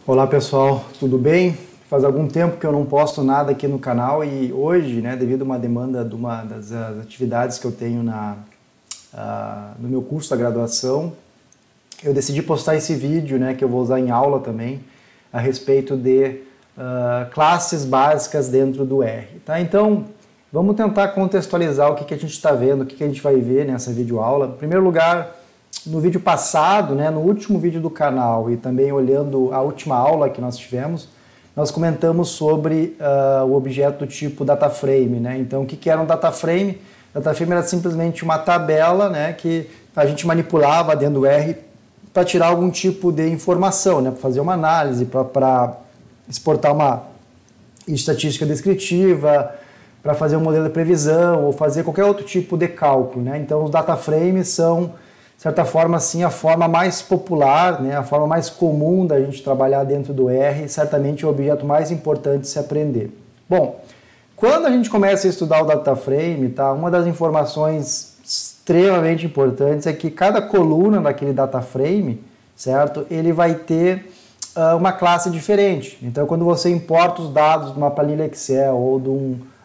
Olá pessoal, tudo bem? Faz algum tempo que eu não posto nada aqui no canal e hoje, devido a uma demanda de uma das atividades que eu tenho no meu curso da graduação, eu decidi postar esse vídeo, que eu vou usar em aula também, a respeito de classes básicas dentro do R. Tá? Então, vamos tentar contextualizar o que a gente está vendo, o que a gente vai ver nessa videoaula. Em primeiro lugar, no vídeo passado, no último vídeo do canal e também olhando a última aula que nós tivemos, nós comentamos sobre o objeto do tipo DataFrame. Então, o que era um DataFrame? DataFrame era simplesmente uma tabela que a gente manipulava dentro do R para tirar algum tipo de informação, para fazer uma análise, para exportar uma estatística descritiva, para fazer um modelo de previsão ou fazer qualquer outro tipo de cálculo. Então, os DataFrames são, de certa forma, assim, a forma mais popular, a forma mais comum da gente trabalhar dentro do R, certamente o objeto mais importante de se aprender. Bom, quando a gente começa a estudar o DataFrame, uma das informações extremamente importantes é que cada coluna daquele DataFrame, certo? Ele vai ter uma classe diferente. Então, quando você importa os dados de uma planilha Excel ou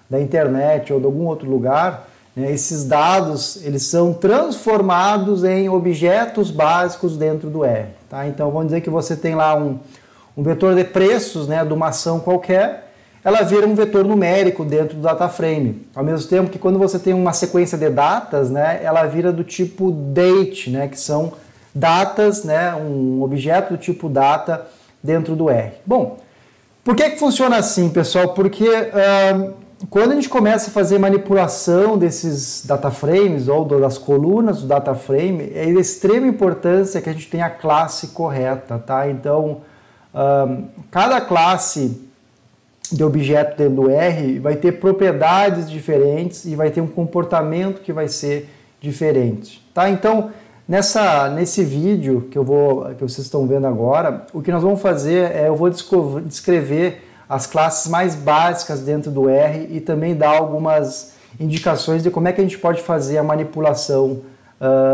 da internet ou de algum outro lugar, esses dados eles são transformados em objetos básicos dentro do R. Tá? Então, vamos dizer que você tem lá um vetor de preços de uma ação qualquer, ela vira um vetor numérico dentro do DataFrame. Ao mesmo tempo que quando você tem uma sequência de datas, ela vira do tipo date, que são datas, um objeto do tipo data dentro do R. Bom, por que funciona assim, pessoal? Porque quando a gente começa a fazer manipulação desses DataFrames ou das colunas do DataFrame, é de extrema importância que a gente tenha a classe correta, tá? Então, cada classe de objeto dentro do R vai ter propriedades diferentes e vai ter um comportamento que vai ser diferente, tá? Então, nesse vídeo que vocês estão vendo agora, o que nós vamos fazer eu vou descrever as classes mais básicas dentro do R e também dar algumas indicações de como é que a gente pode fazer a manipulação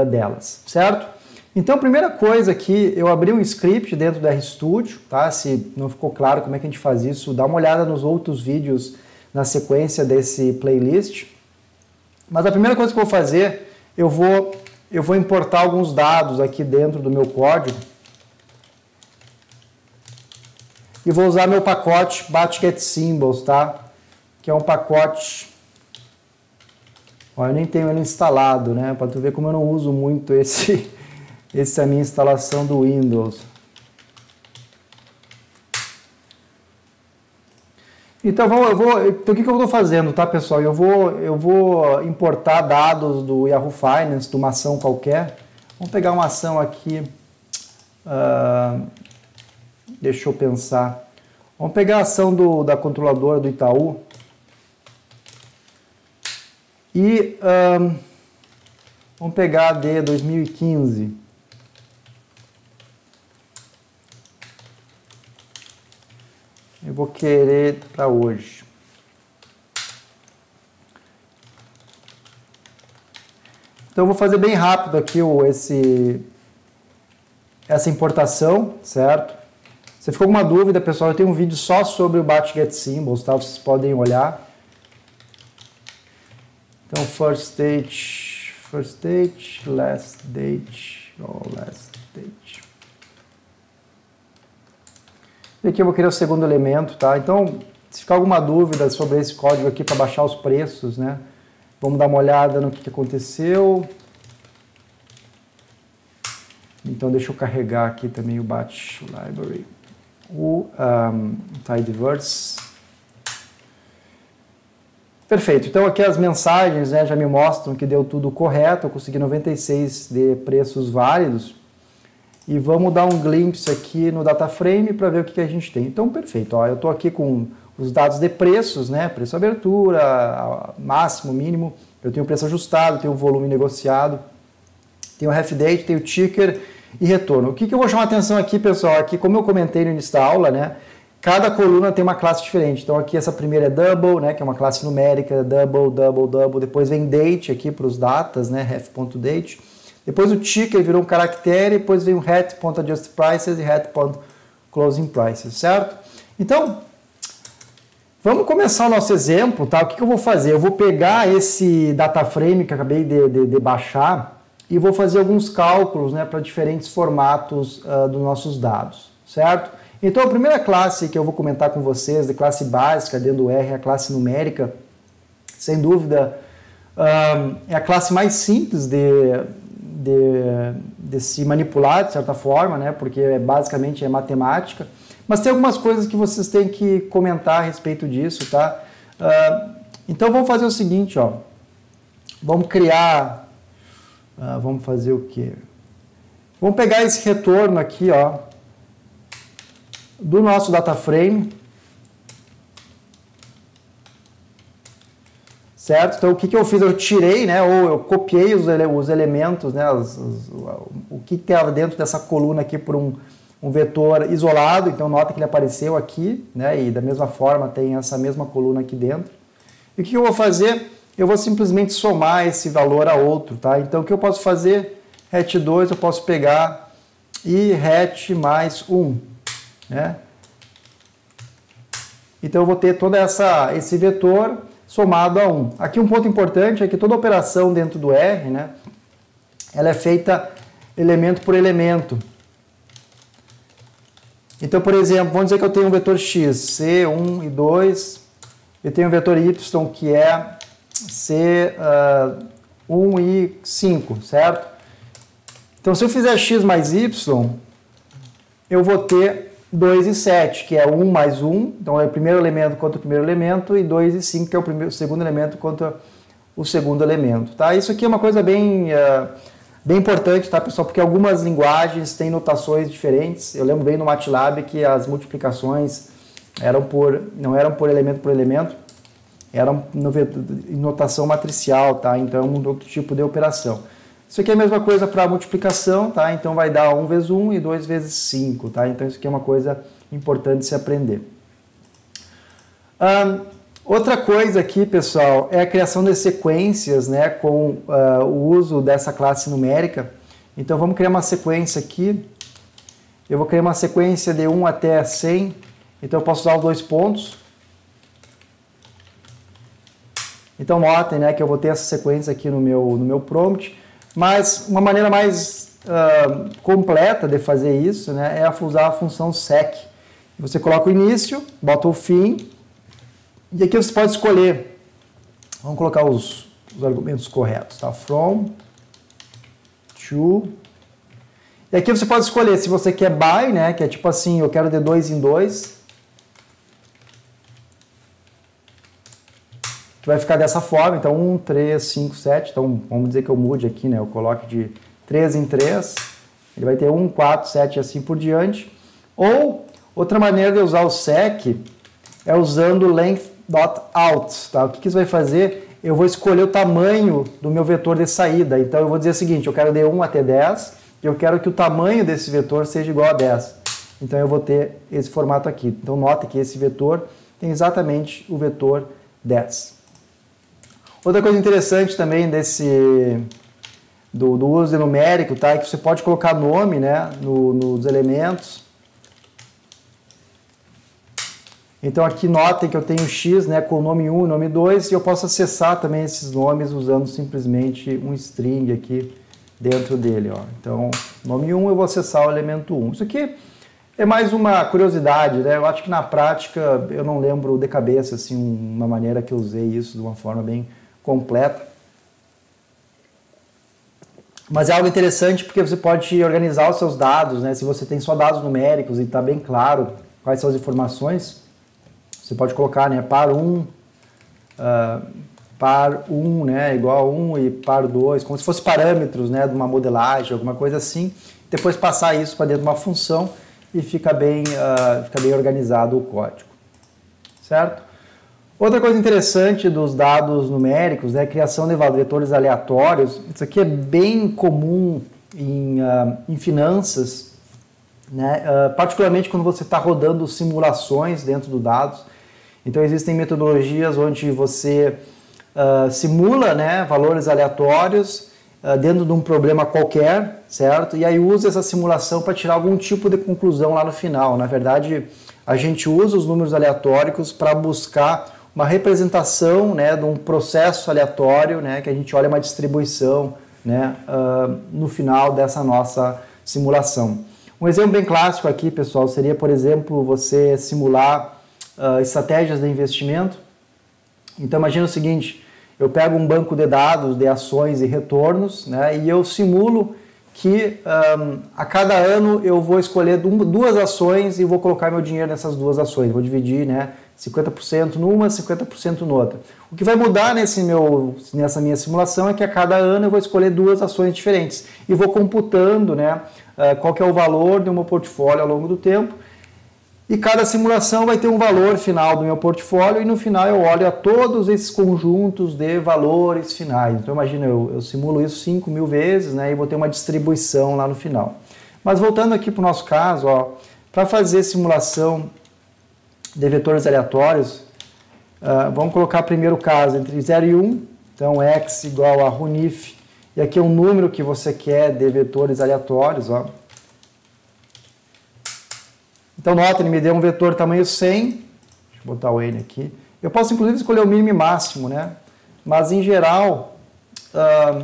delas, certo? Então, a primeira coisa aqui, eu abri um script dentro do RStudio, tá? Se não ficou claro como é que a gente faz isso, dá uma olhada nos outros vídeos na sequência desse playlist. Mas a primeira coisa que eu vou fazer, eu vou importar alguns dados aqui dentro do meu código e vou usar meu pacote batgetSymbols, tá? Que é um pacote... Ó, eu nem tenho ele instalado, para tu ver como eu não uso muito essa é a minha instalação do Windows. Então, então o que eu estou fazendo, tá, pessoal? Eu vou importar dados do Yahoo Finance, de uma ação qualquer. Vamos pegar uma ação aqui. Deixa eu pensar. Vamos pegar a ação da controladora do Itaú. E vamos pegar a de 2015. Eu vou querer para hoje. Então eu vou fazer bem rápido aqui essa importação, certo? Se ficou alguma dúvida, pessoal, eu tenho um vídeo só sobre o batgetSymbols, tá? Vocês podem olhar. Então, first date, last date, last date. E aqui eu vou querer o segundo elemento, tá? Então, se ficar alguma dúvida sobre esse código aqui para baixar os preços, vamos dar uma olhada no que aconteceu. Então, deixa eu carregar aqui também o batch library, o tidyverse. Perfeito. Então, aqui as mensagens já me mostram que deu tudo correto. Eu consegui 96 de preços válidos. E vamos dar um glimpse aqui no DataFrame para ver o que a gente tem. Então, perfeito. Ó, eu estou aqui com os dados de preços, preço abertura, máximo, mínimo. Eu tenho o preço ajustado, tenho o volume negociado, tenho o half date, tenho o ticker e retorno. O que eu vou chamar a atenção aqui, pessoal? Aqui, como eu comentei no início da aula, cada coluna tem uma classe diferente. Então, aqui essa primeira é double, que é uma classe numérica, double, double, double. Depois vem date aqui para os datas, half.date. Depois o ticker virou um caractere, depois vem o hat.adjustPrices e hat.forwardDate. closing prices, certo? Então, vamos começar o nosso exemplo, tá? O que eu vou fazer? Eu vou pegar esse data frame que eu acabei de baixar e vou fazer alguns cálculos, né, para diferentes formatos dos nossos dados, certo? Então, a primeira classe que eu vou comentar com vocês, de classe básica dentro do R, é a classe numérica. Sem dúvida, é a classe mais simples de se manipular, de certa forma, né? Porque basicamente é matemática. Mas tem algumas coisas que vocês têm que comentar a respeito disso, tá? Então vamos fazer o seguinte, ó. Vamos criar... vamos fazer o quê? Vamos pegar esse retorno aqui, ó, do nosso data frame. Certo? Então, o que eu fiz? Eu tirei, né, ou eu copiei os elementos, né, o que estava dentro dessa coluna aqui por um vetor isolado. Então, nota que ele apareceu aqui, né, e da mesma forma tem essa mesma coluna aqui dentro. E o que eu vou fazer? Eu vou simplesmente somar esse valor a outro, tá? Então, o que eu posso fazer? Hat 2 eu posso pegar e hat mais 1, né? Então, eu vou ter todo esse vetor somado a 1. Aqui um ponto importante é que toda operação dentro do R, né, ela é feita elemento por elemento. Então, por exemplo, vamos dizer que eu tenho um vetor x, C1 e 2, eu tenho um vetor y que é C1 e 5, certo? Então, se eu fizer x mais y, eu vou ter 2 e 7, que é 1 mais 1, então é o primeiro elemento contra o primeiro elemento, e 2 e 5, que é o segundo elemento contra o segundo elemento, tá? Isso aqui é uma coisa bem importante, tá, pessoal? Porque algumas linguagens têm notações diferentes. Eu lembro bem no MATLAB que as multiplicações não eram por elemento, eram em notação matricial, tá? Então, um outro tipo de operação. Isso aqui é a mesma coisa para multiplicação, tá? Então vai dar 1 vezes 1 e 2 vezes 5, tá? Então isso aqui é uma coisa importante de se aprender. Outra coisa aqui, pessoal, é a criação de sequências, né, com o uso dessa classe numérica. Então vamos criar uma sequência aqui. Eu vou criar uma sequência de 1 até 100. Então eu posso usar os 2 pontos. Então notem, né, que eu vou ter essa sequência aqui no meu prompt. Mas uma maneira mais completa de fazer isso, né, é usar a função sec. Você coloca o início, bota o fim, e aqui você pode escolher. Vamos colocar os argumentos corretos, tá? From, to. E aqui você pode escolher se você quer by, né, que é tipo assim, eu quero de 2 em 2. Que vai ficar dessa forma, então 1, 3, 5, 7, então vamos dizer que eu mude aqui, né, eu coloque de 3 em 3, ele vai ter 1, 4, 7 e assim por diante. Ou, outra maneira de usar o sec é usando length.out, tá? O que isso vai fazer? Eu vou escolher o tamanho do meu vetor de saída, então eu vou dizer o seguinte, eu quero de 1 até 10, e eu quero que o tamanho desse vetor seja igual a 10. Então eu vou ter esse formato aqui. Então nota que esse vetor tem exatamente o vetor 10. Outra coisa interessante também do uso de numérico, tá, é que você pode colocar nome, né, nos elementos. Então aqui notem que eu tenho x, né, com o nome 1 e nome 2, e eu posso acessar também esses nomes usando simplesmente um string aqui dentro dele, ó. Então, nome 1 eu vou acessar o elemento 1. Isso aqui é mais uma curiosidade, né? Eu acho que na prática eu não lembro de cabeça assim uma maneira que eu usei isso de uma forma bem completa. Mas é algo interessante porque você pode organizar os seus dados, né? Se você tem só dados numéricos e está bem claro quais são as informações, você pode colocar, né, par 1, né, igual a 1 e par 2, como se fossem parâmetros, né, de uma modelagem, alguma coisa assim. Depois passar isso para dentro de uma função e fica bem organizado o código, certo? Outra coisa interessante dos dados numéricos é a criação de vetores aleatórios. Isso aqui é bem comum em finanças, né? Particularmente quando você está rodando simulações dentro dos dados. Então existem metodologias onde você simula, né, valores aleatórios dentro de um problema qualquer, certo? E aí usa essa simulação para tirar algum tipo de conclusão lá no final. Na verdade, a gente usa os números aleatórios para buscar uma representação, né, de um processo aleatório, né, que a gente olha uma distribuição, né, no final dessa nossa simulação. Um exemplo bem clássico aqui, pessoal, seria, por exemplo, você simular estratégias de investimento. Então, imagina o seguinte, eu pego um banco de dados de ações e retornos, né, e eu simulo que a cada ano eu vou escolher duas ações e vou colocar meu dinheiro nessas duas ações. Vou dividir, né, 50% numa, 50% noutra. O que vai mudar nessa minha simulação é que a cada ano eu vou escolher duas ações diferentes e vou computando, né, qual que é o valor do meu portfólio ao longo do tempo. E cada simulação vai ter um valor final do meu portfólio e no final eu olho a todos esses conjuntos de valores finais. Então imagina, eu simulo isso 5.000 vezes, né, e vou ter uma distribuição lá no final. Mas voltando aqui para o nosso caso, para fazer simulação de vetores aleatórios, vamos colocar primeiro o caso entre 0 e 1, então x igual a runif, e aqui é um número que você quer de vetores aleatórios, Então, nota, ele me deu um vetor tamanho 100, deixa eu botar o n aqui. Eu posso, inclusive, escolher o mínimo e máximo, né? Mas, em geral, a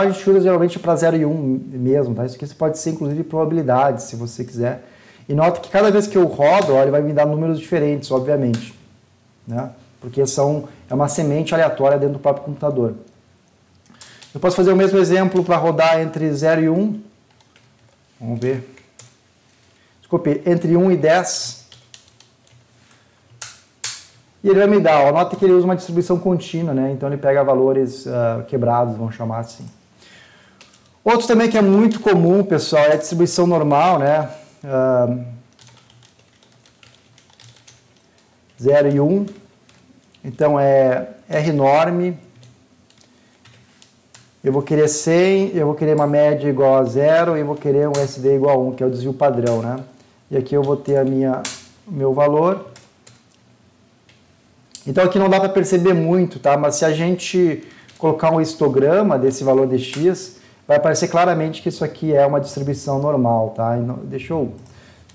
gente usa geralmente para 0 e 1 mesmo, tá? Isso aqui pode ser, inclusive, probabilidade, se você quiser. E nota que cada vez que eu rodo, ele vai me dar números diferentes, obviamente, né? Porque é uma semente aleatória dentro do próprio computador. Eu posso fazer o mesmo exemplo para rodar entre 0 e 1. Vamos ver. Desculpe, entre 1 e 10. E ele vai me dar, nota que ele usa uma distribuição contínua, né? Então ele pega valores quebrados, vamos chamar assim. Outro também que é muito comum, pessoal, é a distribuição normal, né? 0 e 1. Então é R norme. Eu vou querer 100, eu vou querer uma média igual a 0 e eu vou querer um SD igual a 1, que é o desvio padrão, né? E aqui eu vou ter o meu valor. Então aqui não dá para perceber muito, tá? Mas se a gente colocar um histograma desse valor de x, vai aparecer claramente que isso aqui é uma distribuição normal, tá? Deixa eu...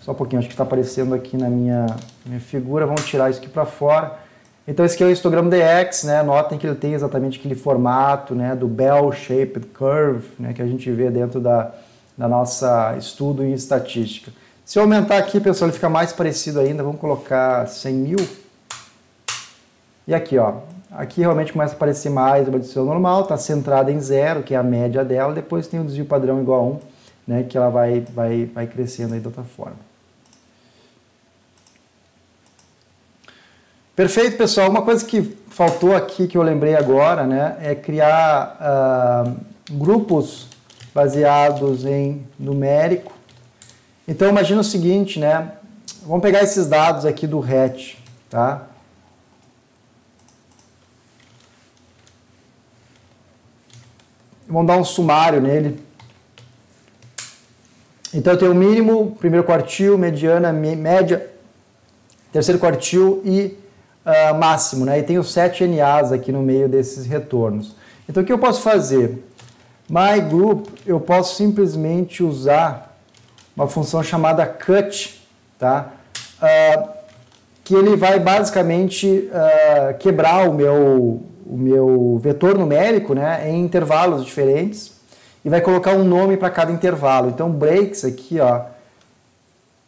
Só um pouquinho, acho que está aparecendo aqui na minha figura. Vamos tirar isso aqui para fora. Então esse aqui é o histograma de x, né? Notem que ele tem exatamente aquele formato, né, do bell-shaped curve, né, que a gente vê dentro da nossa estudo em estatística. Se eu aumentar aqui, pessoal, ele fica mais parecido ainda. Vamos colocar 100.000. E aqui, aqui realmente começa a aparecer mais uma distribuição normal, está centrada em 0, que é a média dela. Depois tem o desvio padrão igual a 1, né, que ela vai crescendo aí de outra forma. Perfeito, pessoal. Uma coisa que faltou aqui, que eu lembrei agora, né, é criar grupos baseados em numérico. Então, imagina o seguinte, né? Vamos pegar esses dados aqui do RET, tá? Vamos dar um sumário nele. Então, eu tenho o mínimo, primeiro quartil, mediana, média, terceiro quartil e máximo, né? E tenho 7 NAs aqui no meio desses retornos. Então, o que eu posso fazer? MyGroup, eu posso simplesmente usar uma função chamada cut, tá? Que ele vai basicamente quebrar o meu vetor numérico, né, em intervalos diferentes e vai colocar um nome para cada intervalo. Então, breaks aqui,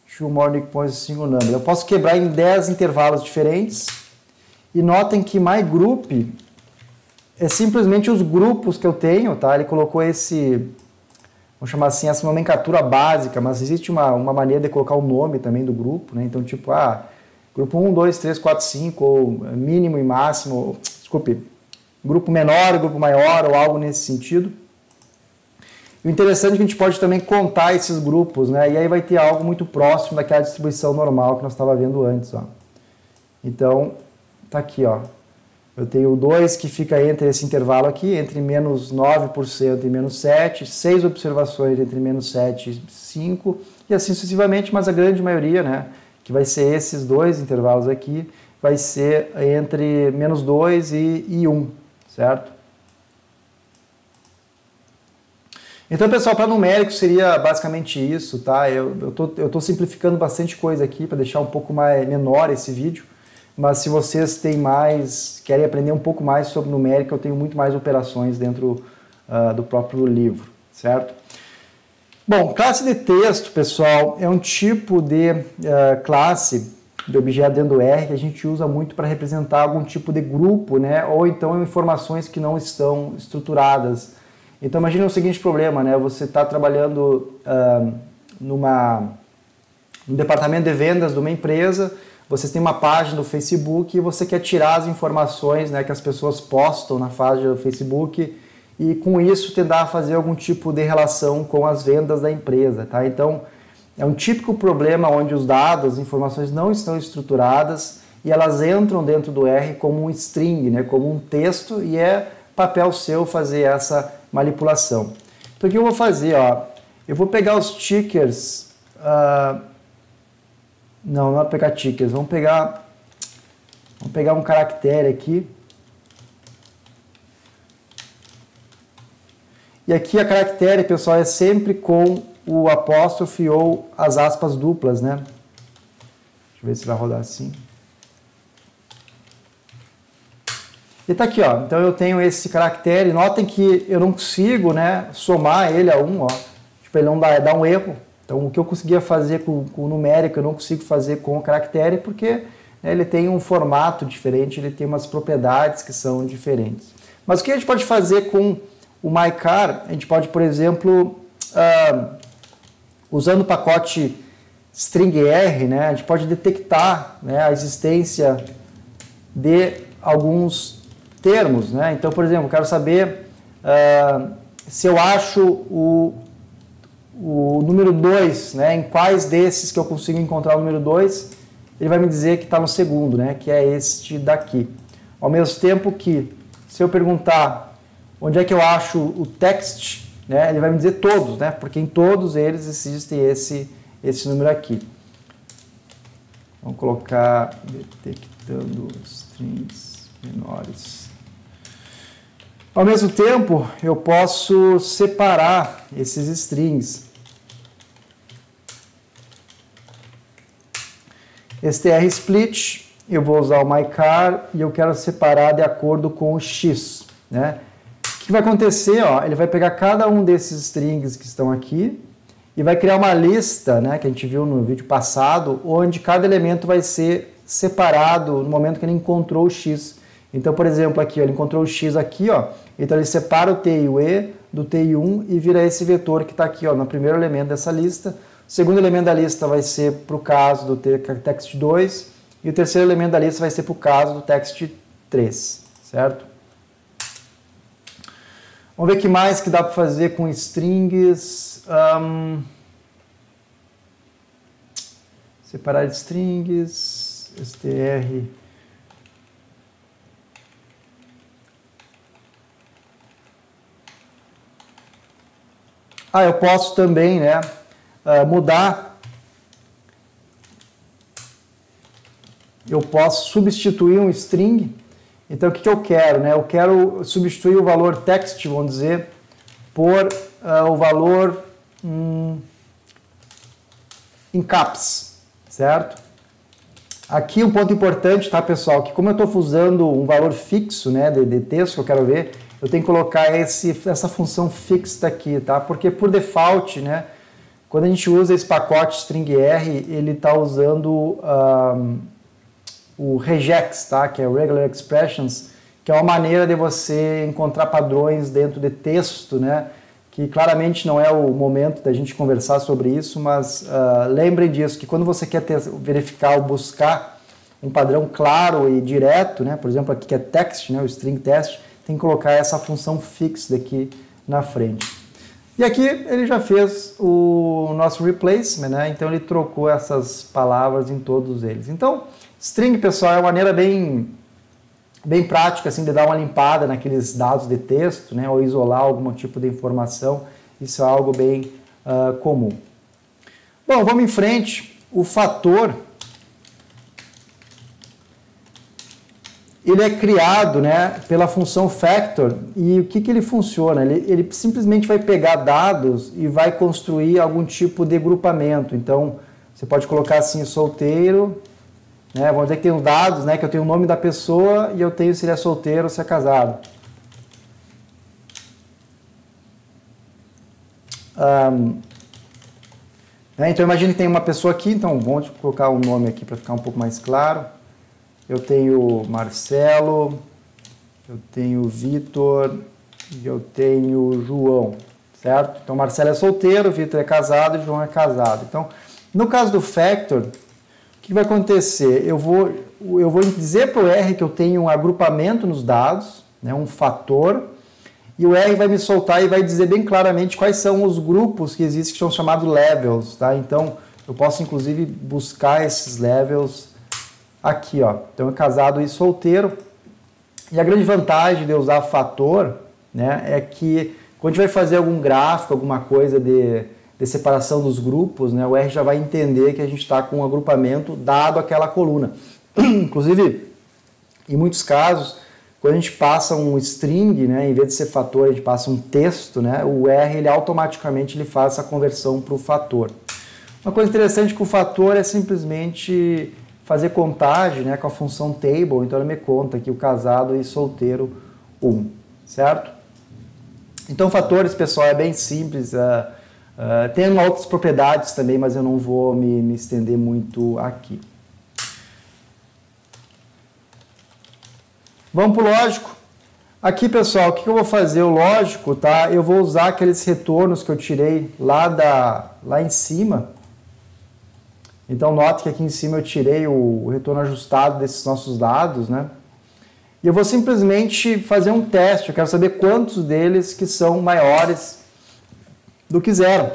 show more points single number. Eu posso quebrar em 10 intervalos diferentes e notem que MyGroup é simplesmente os grupos que eu tenho, tá? Ele colocou vamos chamar assim, essa nomenclatura básica, mas existe uma maneira de colocar o nome também do grupo, né? Então, tipo, grupo 1, 2, 3, 4, 5, ou mínimo e máximo, desculpe, grupo menor, grupo maior, ou algo nesse sentido. E o interessante é que a gente pode também contar esses grupos, né? E aí vai ter algo muito próximo daquela distribuição normal que nós estávamos vendo antes, Então, tá aqui, Eu tenho o 2 que fica entre esse intervalo aqui, entre menos 9% e menos 7, 6 observações entre menos 7 e 5, e assim sucessivamente, mas a grande maioria, né, que vai ser esses dois intervalos aqui, vai ser entre menos 2 e 1, certo? Então, pessoal, para numérico seria basicamente isso, tá? Eu tô simplificando bastante coisa aqui para deixar um pouco mais menor esse vídeo, mas se vocês querem aprender um pouco mais sobre numérica, eu tenho muito mais operações dentro do próprio livro, certo? Bom, classe de texto, pessoal, é um tipo de classe de objeto dentro do R que a gente usa muito para representar algum tipo de grupo, né? Ou então informações que não estão estruturadas. Então imagine o seguinte problema, né? Você está trabalhando num departamento de vendas de uma empresa, você tem uma página do Facebook e você quer tirar as informações, né, que as pessoas postam na página do Facebook e com isso tentar fazer algum tipo de relação com as vendas da empresa, tá? Então é um típico problema onde os dados, as informações não estão estruturadas e elas entram dentro do R como um string, né, como um texto, e é papel seu fazer essa manipulação. Então o que eu vou fazer? Ó, eu vou pegar os tickers, não é pegar tickers, vamos pegar um caractere aqui. E aqui a caractere, pessoal, é sempre com o apóstrofe ou as aspas duplas, né? Deixa eu ver se vai rodar assim. E tá aqui, ó. Então eu tenho esse caractere. Notem que eu não consigo, né, somar ele a 1, ó. Tipo, ele não dá um erro. Então o que eu conseguia fazer com o numérico, eu não consigo fazer com o caractere, porque, né, ele tem um formato diferente, ele tem umas propriedades que são diferentes. Mas o que a gente pode fazer com o mycar? A gente pode, por exemplo, usando o pacote string R, né, a gente pode detectar, né, a existência de alguns termos, né? Então, por exemplo, eu quero saber se eu acho o número 2, né, em quais desses que eu consigo encontrar o número 2, ele vai me dizer que está no segundo, né, que é este daqui. Ao mesmo tempo que, se eu perguntar onde é que eu acho o text, né, ele vai me dizer todos, né, porque em todos eles existe esse número aqui. Vamos colocar detectando strings menores. Ao mesmo tempo, eu posso separar esses strings. strsplit, eu vou usar o mycar e eu quero separar de acordo com o x, né? O que vai acontecer? Ó, ele vai pegar cada um desses strings que estão aqui e vai criar uma lista, né, que a gente viu no vídeo passado, onde cada elemento vai ser separado no momento que ele encontrou o x. Então, por exemplo, aqui, ó, ele encontrou o x aqui, ó, então ele separa o t e o e do t e 1 e vira esse vetor que está aqui, ó, no primeiro elemento dessa lista. O segundo elemento da lista vai ser para o caso do text 2 e o terceiro elemento da lista vai ser para o caso do text 3, certo? Vamos ver o que mais que dá para fazer com strings. Separar strings, str. Eu posso também, né, mudar. Eu posso substituir um string. Então, o que eu quero? Né? Eu quero substituir o valor text, vamos dizer, por o valor em caps, certo? Aqui um ponto importante, tá, pessoal? Que como eu estou usando um valor fixo, né, de texto que eu quero ver, eu tenho que colocar essa função fixa aqui, tá? Porque por default, né, quando a gente usa esse pacote string R, ele está usando o regex, tá? Que é regular expressions, que é uma maneira de você encontrar padrões dentro de texto, né? Que claramente não é o momento da gente conversar sobre isso, mas lembrem disso, que quando você quer verificar ou buscar um padrão claro e direto, né? Por exemplo, aqui que é text, né? O string test, tem que colocar essa função fix daqui na frente. E aqui ele já fez o nosso replacement, né? Então ele trocou essas palavras em todos eles. Então, string, pessoal, é uma maneira bem prática assim, de dar uma limpada naqueles dados de texto, né? Ou isolar algum tipo de informação. Isso é algo bem comum. Bom, vamos em frente. O fator ele é criado, né, pela função factor. E o que ele funciona? Ele simplesmente vai pegar dados e vai construir algum tipo de grupamento. Então, você pode colocar assim, solteiro, né, vamos dizer que tem os dados, né, que eu tenho o nome da pessoa e eu tenho se ele é solteiro ou se é casado. Então, imagine que tem uma pessoa aqui, então vamos colocar um nome aqui para ficar um pouco mais claro. Eu tenho Marcelo, eu tenho Vitor e eu tenho João, certo? Então, Marcelo é solteiro, Vitor é casado e João é casado. Então, no caso do factor, o que vai acontecer? Eu vou dizer para o R que eu tenho um agrupamento nos dados, né, um fator, e o R vai me soltar e vai dizer bem claramente quais são os grupos que existem que são chamados levels, tá? Então, eu posso inclusive buscar esses levels aqui, ó. Então, é casado e solteiro. E a grande vantagem de eu usar fator, né, é que quando a gente vai fazer algum gráfico, alguma coisa de separação dos grupos, né, o R já vai entender que a gente está com um agrupamento dado aquela coluna. Inclusive, em muitos casos, quando a gente passa um string, né, em vez de ser fator, a gente passa um texto, né, o R ele automaticamente ele faz essa conversão para o fator. Uma coisa interessante com o fator é simplesmente fazer contagem, né, com a função table, então ele me conta aqui o casado e solteiro 1, certo? Então fatores, pessoal, é bem simples, tem outras propriedades também, mas eu não vou me estender muito aqui. Vamos para o lógico. Aqui, pessoal, o que eu vou fazer? O lógico, tá? Eu vou usar aqueles retornos que eu tirei lá em cima. Então, note que aqui em cima eu tirei o retorno ajustado desses nossos dados, né? E eu vou simplesmente fazer um teste. Eu quero saber quantos deles que são maiores do que 0.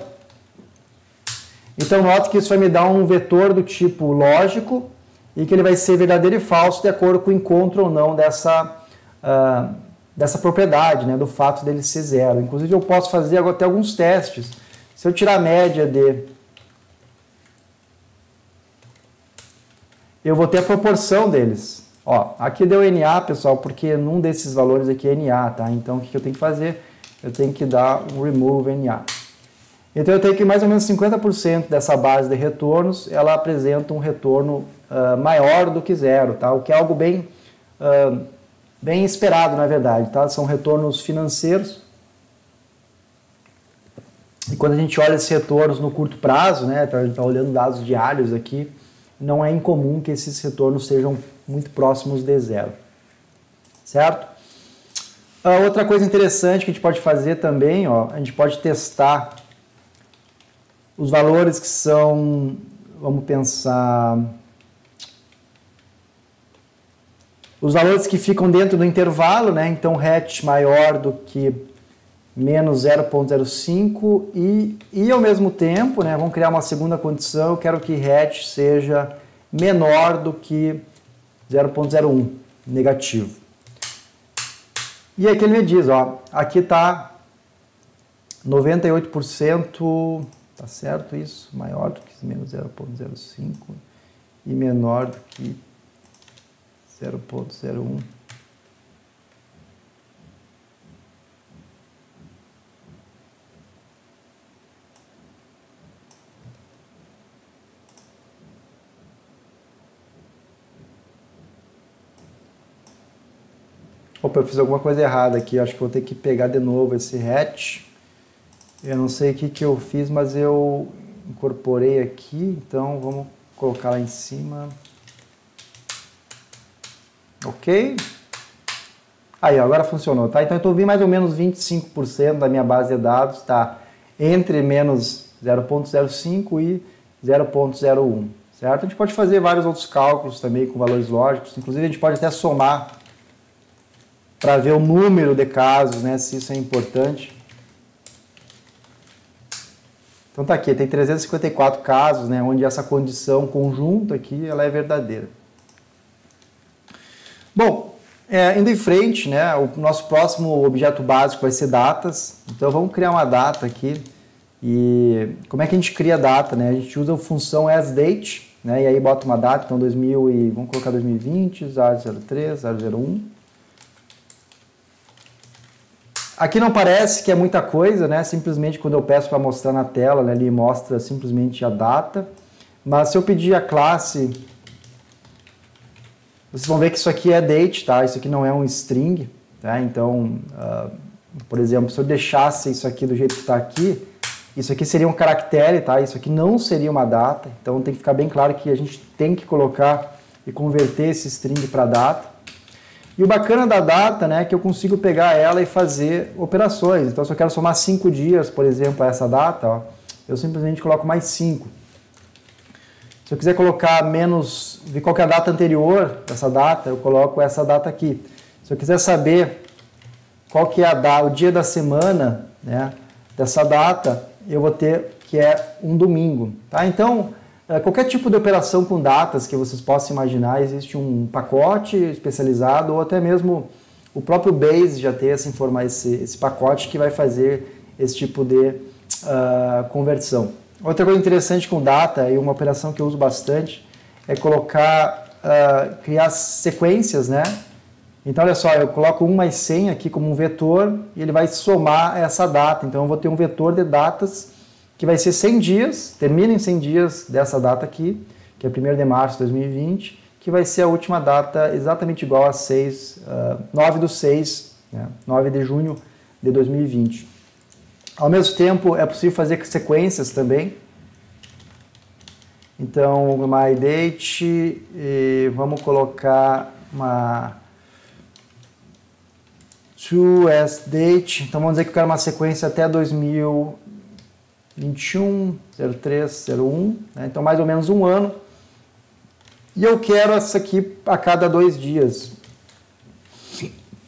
Então, note que isso vai me dar um vetor do tipo lógico e que ele vai ser verdadeiro e falso de acordo com o encontro ou não dessa propriedade, né? Do fato dele ser 0. Inclusive, eu posso fazer até alguns testes. Se eu tirar a média eu vou ter a proporção deles. Ó, aqui deu NA, pessoal, porque num desses valores aqui é NA, tá? Então, o que eu tenho que fazer? Eu tenho que dar um remove NA. Então, eu tenho que mais ou menos 50% dessa base de retornos, ela apresenta um retorno maior do que 0, tá? O que é algo bem esperado, na verdade, tá? São retornos financeiros. E quando a gente olha esses retornos no curto prazo, né? A gente está olhando dados diários aqui, não é incomum que esses retornos sejam muito próximos de 0, certo? Outra coisa interessante que a gente pode fazer também, ó, a gente pode testar os valores que são, vamos pensar, os valores que ficam dentro do intervalo, né? Então, hatch maior do que menos 0,05 e ao mesmo tempo, né, vamos criar uma segunda condição, eu quero que hatch seja menor do que 0,01, negativo. E aqui ele me diz, ó, aqui está 98%, tá certo isso? Maior do que menos 0,05 e menor do que 0,01. Opa, eu fiz alguma coisa errada aqui, acho que vou ter que pegar de novo esse hatch. Eu não sei o que eu fiz, mas eu incorporei aqui, então vamos colocar lá em cima. Ok? Aí, ó, agora funcionou, tá? Então eu estou vendo mais ou menos 25% da minha base de dados, tá? Entre menos 0,05 e 0,01, certo? A gente pode fazer vários outros cálculos também com valores lógicos, inclusive a gente pode até somar para ver o número de casos, né, se isso é importante. Então tá aqui, tem 354 casos, né, onde essa condição conjunta aqui, ela é verdadeira. Bom, indo em frente, né, o nosso próximo objeto básico vai ser datas. Então vamos criar uma data aqui. E como é que a gente cria data, né? A gente usa a função asDate. né? E aí bota uma data, então vamos colocar 2020, 003, 001. Aqui não parece que é muita coisa, né? Simplesmente quando eu peço para mostrar na tela, né, ele mostra simplesmente a data. Mas se eu pedir a classe, vocês vão ver que isso aqui é date, tá? Isso aqui não é um string, tá? Então, por exemplo, se eu deixasse isso aqui do jeito que está aqui, isso aqui seria um caractere, tá? Isso aqui não seria uma data. Então tem que ficar bem claro que a gente tem que colocar e converter esse string para data. E o bacana da data, né, é que eu consigo pegar ela e fazer operações. Então se eu quero somar 5 dias, por exemplo, a essa data, ó, eu simplesmente coloco mais 5. Se eu quiser colocar menos, ver qual que é a data anterior dessa data, eu coloco essa data aqui. Se eu quiser saber qual que é o dia da semana, né, dessa data, eu vou ter que é um domingo. Tá? Então, qualquer tipo de operação com datas que vocês possam imaginar, existe um pacote especializado ou até mesmo o próprio Base já tem esse pacote que vai fazer esse tipo de conversão. Outra coisa interessante com data e uma operação que eu uso bastante é criar sequências, né? Então, olha só, eu coloco 1 mais 100 aqui como um vetor e ele vai somar essa data. Então, eu vou ter um vetor de datas que vai ser 100 dias, termina em 100 dias dessa data aqui, que é 1º de março de 2020, que vai ser a última data exatamente igual a 9/6, né? 9 de junho de 2020. Ao mesmo tempo, é possível fazer sequências também. Então, my date, vamos colocar uma to as date. Então, vamos dizer que eu quero uma sequência até 2021, 03, 01. Né? Então, mais ou menos um ano. E eu quero essa aqui a cada 2 dias.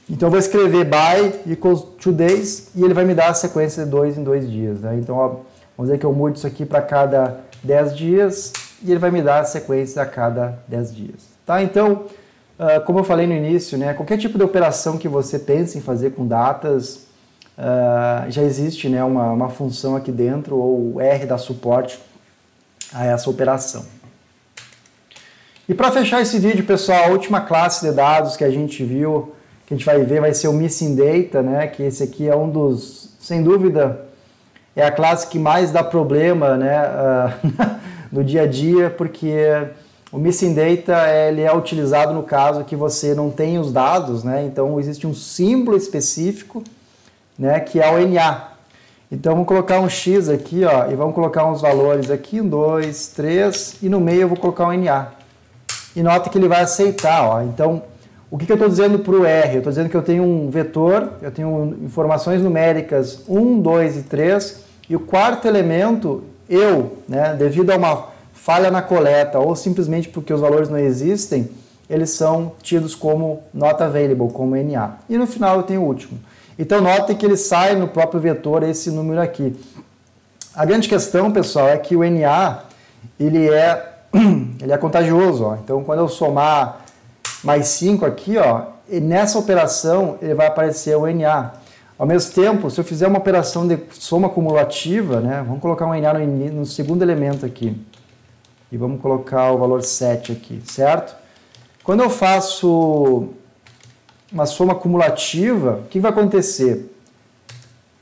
Então, eu vou escrever by equals to days e ele vai me dar a sequência de 2 em 2 dias. Né? Então, ó, vamos dizer que eu mudo isso aqui para cada 10 dias e ele vai me dar a sequência a cada 10 dias. Tá? Então, como eu falei no início, né, qualquer tipo de operação que você pense em fazer com datas, já existe, né, uma função aqui dentro, ou R dá suporte a essa operação. E para fechar esse vídeo, pessoal, a última classe de dados que a gente viu, que a gente vai ver, vai ser o Missing Data, né? Que esse aqui é um dos, sem dúvida, é a classe que mais dá problema, né? No dia a dia, porque o Missing Data ele é utilizado no caso que você não tem os dados, né? Então existe um símbolo específico, né? Que é o NA. Então vamos colocar um X aqui, ó, e vamos colocar uns valores aqui, 1, 2, 3, e no meio eu vou colocar um NA. E nota que ele vai aceitar, ó. Então, o que eu estou dizendo para o R? Eu estou dizendo que eu tenho um vetor, eu tenho informações numéricas 1, 2 e 3, e o quarto elemento, né, devido a uma falha na coleta, ou simplesmente porque os valores não existem, eles são tidos como not available, como NA. E no final eu tenho o último. Então, note que ele sai no próprio vetor esse número aqui. A grande questão, pessoal, é que o NA, ele é contagioso, ó. Então quando eu somar mais 5 aqui, ó, e nessa operação ele vai aparecer o NA. Ao mesmo tempo, se eu fizer uma operação de soma cumulativa, né, vamos colocar um NA no segundo elemento aqui, e vamos colocar o valor 7 aqui, certo? Quando eu faço uma soma cumulativa, o que vai acontecer?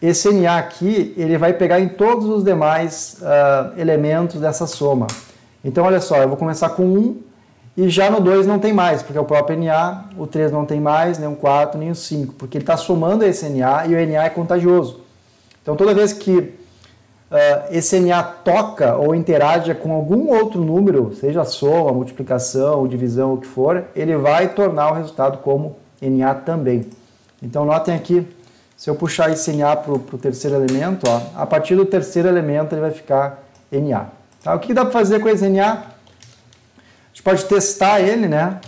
Esse NA aqui, ele vai pegar em todos os demais elementos dessa soma. Então, olha só, eu vou começar com 1 e já no 2 não tem mais, porque é o próprio NA, o 3 não tem mais, nem o 4, nem o 5, porque ele está somando esse NA e o NA é contagioso. Então, toda vez que esse NA toca ou interage com algum outro número, seja soma, multiplicação, divisão, o que for, ele vai tornar o resultado como NA também. Então, notem aqui, se eu puxar esse NA para o terceiro elemento, ó, a partir do terceiro elemento ele vai ficar NA. Tá? O que dá para fazer com esse NA? A gente pode testar ele, né?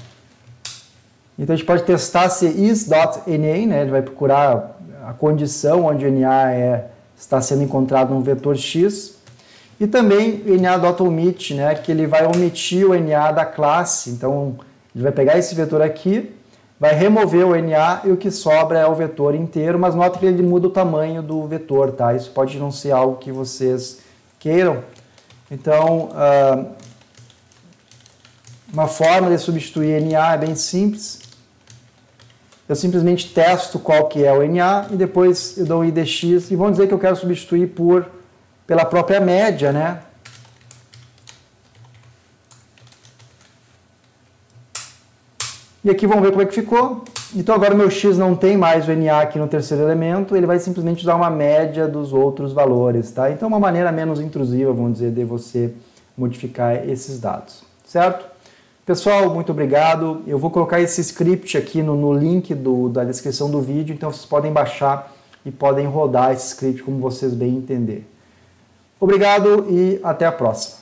Então a gente pode testar se is.na, né? Ele vai procurar a condição onde o NA está sendo encontrado no vetor X. E também na.omit, né? Que ele vai omitir o NA da classe. Então ele vai pegar esse vetor aqui, vai remover o NA e o que sobra é o vetor inteiro, mas nota que ele muda o tamanho do vetor, tá? Isso pode não ser algo que vocês queiram. Então, Uma forma de substituir NA é bem simples. Eu simplesmente testo qual que é o NA e depois eu dou um IDX e vamos dizer que eu quero substituir pela própria média, né? E aqui vamos ver como é que ficou. Então agora o meu X não tem mais o NA aqui no terceiro elemento, ele vai simplesmente usar uma média dos outros valores, tá? Então é uma maneira menos intrusiva, vamos dizer, de você modificar esses dados, certo? Pessoal, muito obrigado. Eu vou colocar esse script aqui no link da descrição do vídeo, então vocês podem baixar e podem rodar esse script como vocês bem entenderem. Obrigado e até a próxima.